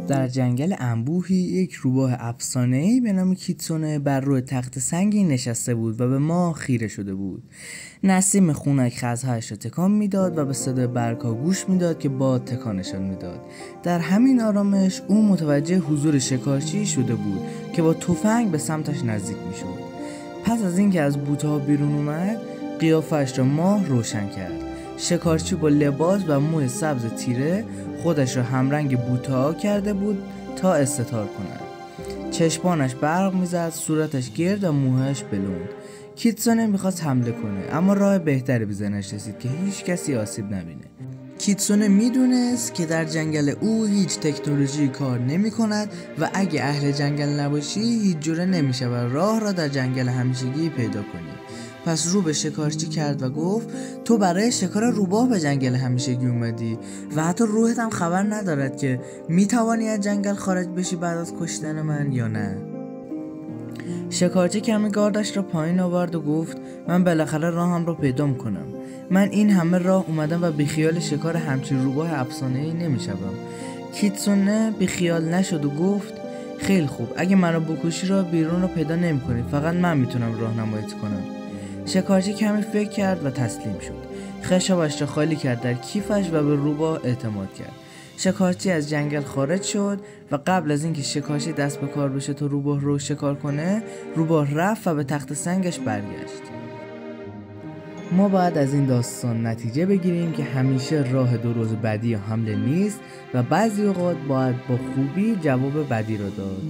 در جنگل انبوهی یک روباه افسانه‌ای به نام کیتسونه بر روی تخت سنگی نشسته بود و به ماه خیره شده بود. نسیم خنک خزهایش را تکان میداد و به صدای برگ‌ها گوش میداد که باد تکانشان میداد. در همین آرامش او متوجه حضور شکارچی شده بود که با تفنگ به سمتش نزدیک میشد. پس از اینکه از بوته‌ها بیرون اومد، قیافه‌اش را ماه روشن کرد. شکارچی با لباس و موی سبز تیره خودش را همرنگ بوته‌ها کرده بود تا استتار کند. چشمانش برق میزد، صورتش گرد و موهاش بلند. کیتسونه میخواست حمله کنه، اما راه بهتری به ذهنش رسید که هیچ کسی آسیب نبینه. کیتسونه میدونست که در جنگل او هیچ تکنولوژی کار نمی کند و اگه اهل جنگل نباشی هیچ جوره نمیشه و راه را در جنگل همیشگی پیدا کنی. پس رو به شکارچی کرد و گفت تو برای شکار روباه به جنگل همیشگی اومدی و حتی روحت هم خبر ندارد که میتوانی از جنگل خارج بشی بعد از کشتن من یا نه. شکارچی کمی گاردش را پایین آورد و گفت من بالاخره راهم را پیدا میکنم. من این همه راه اومدم و بیخیال شکار همچین روباه افسانه‌ای نمیشم. کیتسونه بیخیال نشد و گفت خیلی خوب، اگه منو بکشی راه بیرون رو پیدا نمی‌کنی، فقط من میتونم راهنماییت کنم. شکارچی کمی فکر کرد و تسلیم شد. خشابش را خالی کرد در کیفش و به روباه اعتماد کرد. شکارچی از جنگل خارج شد و قبل از اینکه شکارچی دست به کار بشه تا روباه رو شکار کنه، روباه رفت و به تخت سنگش برگشت. ما باید از این داستان نتیجه بگیریم که همیشه راه درست بدی حمله نیست و بعضی اوقات باید با خوبی جواب بدی را داد.